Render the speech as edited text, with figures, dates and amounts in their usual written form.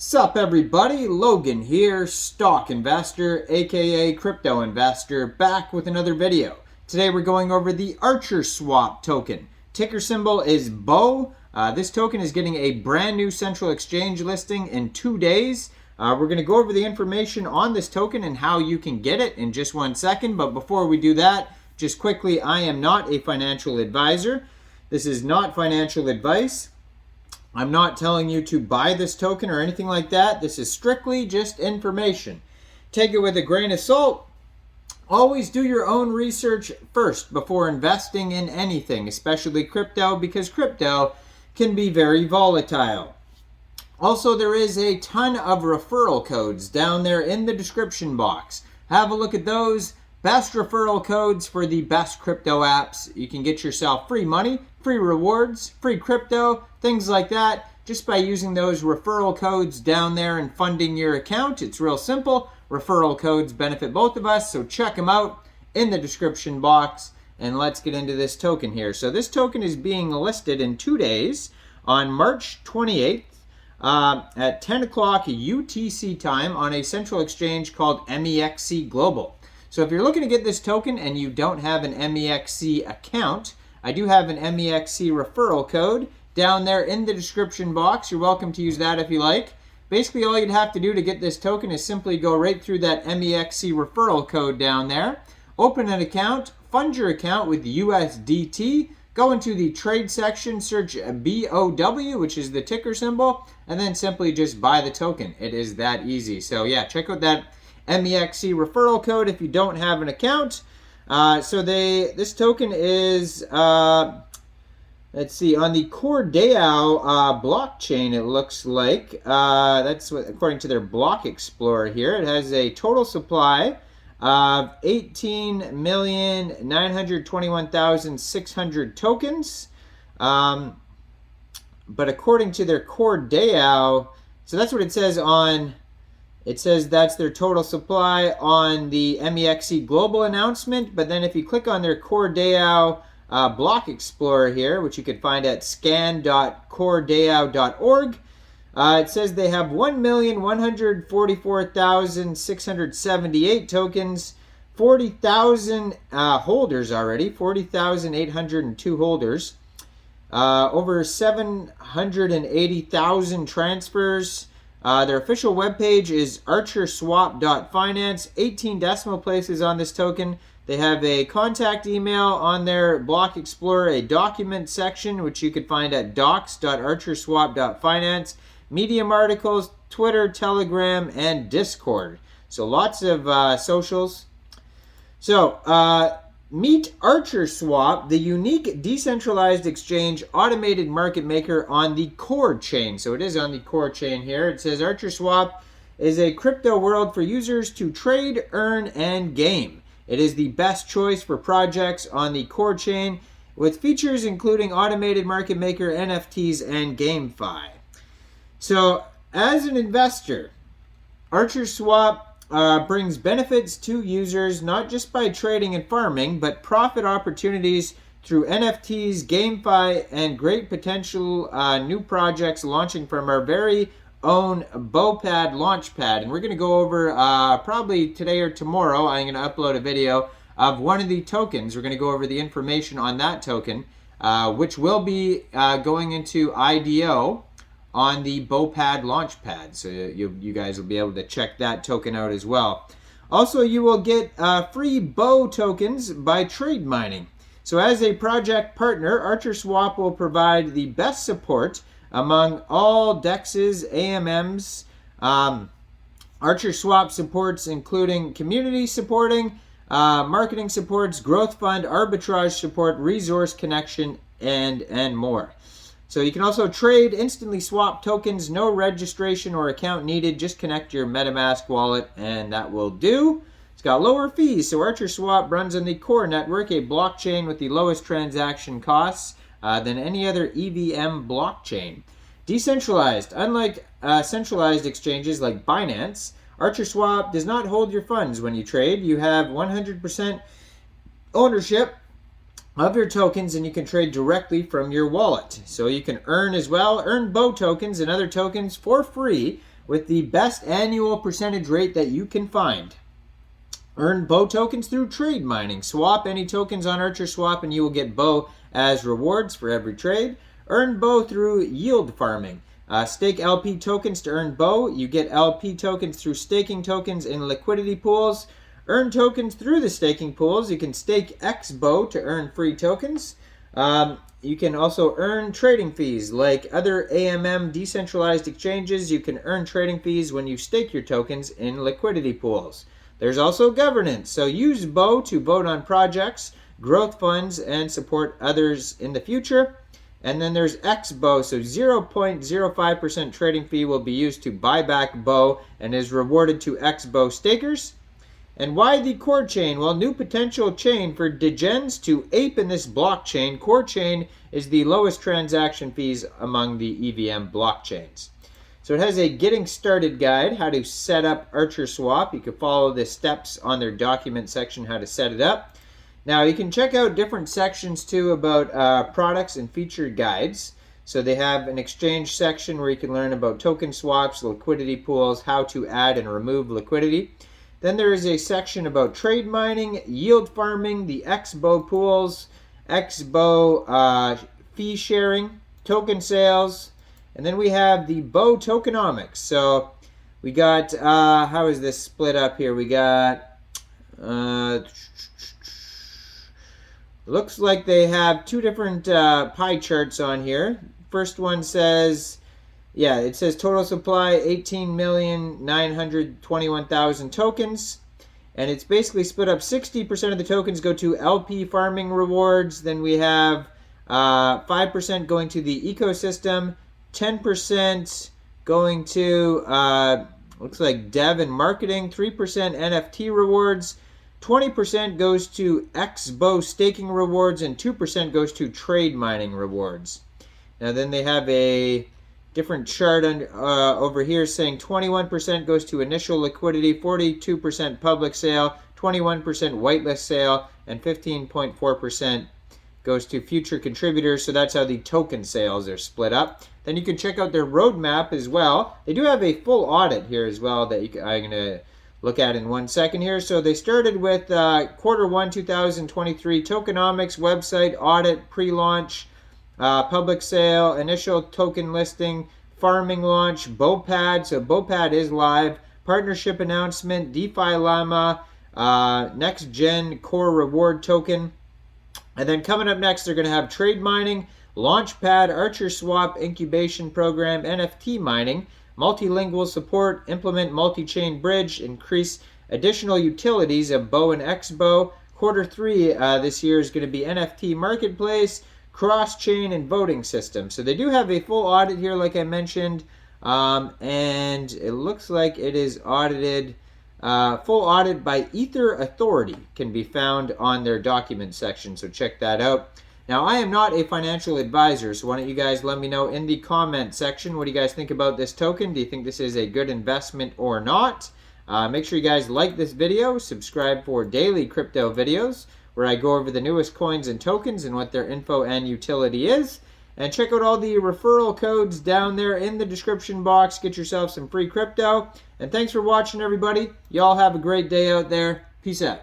Sup everybody, Logan here, stock investor, aka crypto investor, back with another video. Today we're going over the ArcherSwap token. Ticker symbol is BOW. This token is getting a brand new central exchange listing in 2 days. We're going to go over the information on this token and how you can get it in just 1 second. But before we do that, just quickly, I am not a financial advisor. This is not financial advice. I'm not telling you to buy this token or anything like that. This is strictly just information. Take it with a grain of salt. Always do your own research first before investing in anything, especially crypto, because crypto can be very volatile. Also, there is a ton of referral codes down there in the description box. Have a look at those. Best referral codes for the best crypto apps. You can get yourself free money, free rewards, free crypto, things like that, just by using those referral codes down there and funding your account. It's real simple. Referral codes benefit both of us, so check them out in the description box. And let's get into this token here. So this token is being listed in 2 days on March 28th at 10 o'clock UTC time on a central exchange called MEXC Global. So if you're looking to get this token and you don't have an MEXC account, I do have an MEXC referral code down there in the description box. You're welcome to use that if you like. Basically, all you'd have to do to get this token is simply go right through that MEXC referral code down there, open an account, fund your account with USDT, go into the trade section, search BOW, which is the ticker symbol, and then simply just buy the token. It is that easy. So yeah, check out that MEXC referral code if you don't have an account. This token is let's see, on the core DAO blockchain, it looks like. That's what, according to their block explorer here. It has a total supply of 18,921,600 tokens. But according to their core DAO, so that's what it says on, it says that's their total supply on the MEXC Global announcement. But then if you click on their core DAO block explorer here, which you could find at scan.coredao.org, it says they have 1,144,678 tokens, 40,000 holders already, 40,802 holders, over 780,000 transfers. Their official webpage is ArcherSwap.finance, 18 decimal places on this token. They have a contact email on their block explorer, a document section, which you could find at docs.archerswap.finance, Medium articles, Twitter, Telegram, and Discord. So lots of socials. So meet ArcherSwap, the unique decentralized exchange automated market maker on the core chain. So it is on the core chain here. It says ArcherSwap is a crypto world for users to trade, earn, and game. It is the best choice for projects on the core chain with features including automated market maker, NFTs, and GameFi. So as an investor, ArcherSwap brings benefits to users not just by trading and farming, but profit opportunities through NFTs, GameFi, and great potential new projects launching from our very own BOWPAD launchpad. And we're going to go over probably today or tomorrow. I'm going to upload a video of one of the tokens. We're going to go over the information on that token, which will be going into IDO on the BOWPAD launchpad. So you guys will be able to check that token out as well. Also, you will get free BOW tokens by trade mining. So as a project partner, ArcherSwap will provide the best support among all DEXs, AMMs. ArcherSwap supports including community supporting, marketing supports, growth fund, arbitrage support, resource connection, and more. So you can also trade, instantly swap tokens, no registration or account needed. Just connect your MetaMask wallet and that will do. It's got lower fees. So ArcherSwap runs on the core network, a blockchain with the lowest transaction costs than any other EVM blockchain. Decentralized. Unlike centralized exchanges like Binance, ArcherSwap does not hold your funds when you trade. You have 100% ownership of your tokens, and you can trade directly from your wallet. So you can earn as well, earn BOW tokens and other tokens for free with the best annual percentage rate that you can find. Earn BOW tokens through trade mining. Swap any tokens on ArcherSwap and you will get BOW as rewards for every trade. Earn BOW through yield farming. Stake LP tokens to earn BOW. You get LP tokens through staking tokens in liquidity pools. Earn tokens through the staking pools. You can stake X BOW to earn free tokens. You can also earn trading fees. Like other AMM decentralized exchanges, you can earn trading fees when you stake your tokens in liquidity pools. There's also governance. So use BOW to vote on projects, growth funds, and support others in the future. And then there's X BOW. So 0.05% trading fee will be used to buy back BOW and is rewarded to X BOW stakers. And why the core chain? Well, new potential chain for degens to ape in this blockchain. Core chain is the lowest transaction fees among the EVM blockchains. So it has a getting started guide, how to set up ArcherSwap. You can follow the steps on their document section, how to set it up. Now you can check out different sections too about products and featured guides. So they have an exchange section where you can learn about token swaps, liquidity pools, how to add and remove liquidity. Then there is a section about trade mining, yield farming, the X BOW pools, X BOW fee sharing, token sales, and then we have the BOW tokenomics. So we got, how is this split up here? We got, looks like they have two different pie charts on here. First one says, yeah, it says total supply 18,921,000 tokens. And it's basically split up. 60% of the tokens go to LP farming rewards. Then we have 5% going to the ecosystem. 10% going to, looks like dev and marketing. 3% NFT rewards. 20% goes to X BOW staking rewards. And 2% goes to trade mining rewards. Now then they have a different chart over here saying 21% goes to initial liquidity, 42% public sale, 21% whitelist sale, and 15.4% goes to future contributors. So that's how the token sales are split up. Then you can check out their roadmap as well. They do have a full audit here as well that I'm going to look at in 1 second here. So they started with Q1 2023 tokenomics, website, audit, pre-launch, public sale, initial token listing, farming launch, BOWPAD. So BOWPAD is live. Partnership announcement, DeFi Llama, next gen core reward token. And then coming up next, they're going to have trade mining, Launchpad, ArcherSwap incubation program, NFT mining, multilingual support, implement multi-chain bridge, increase additional utilities of BOW and X BOW. Q3 this year is going to be NFT marketplace, cross-chain, and voting system. So they do have a full audit here, like I mentioned, and it looks like it is audited. Full audit by Ether Authority can be found on their document section, so check that out. Now, I am not a financial advisor, so why don't you guys let me know in the comment section, what do you guys think about this token? Do you think this is a good investment or not? Make sure you guys like this video, subscribe for daily crypto videos, where I go over the newest coins and tokens and what their info and utility is. And check out all the referral codes down there in the description box. Get yourself some free crypto. And thanks for watching, everybody. Y'all have a great day out there. Peace out.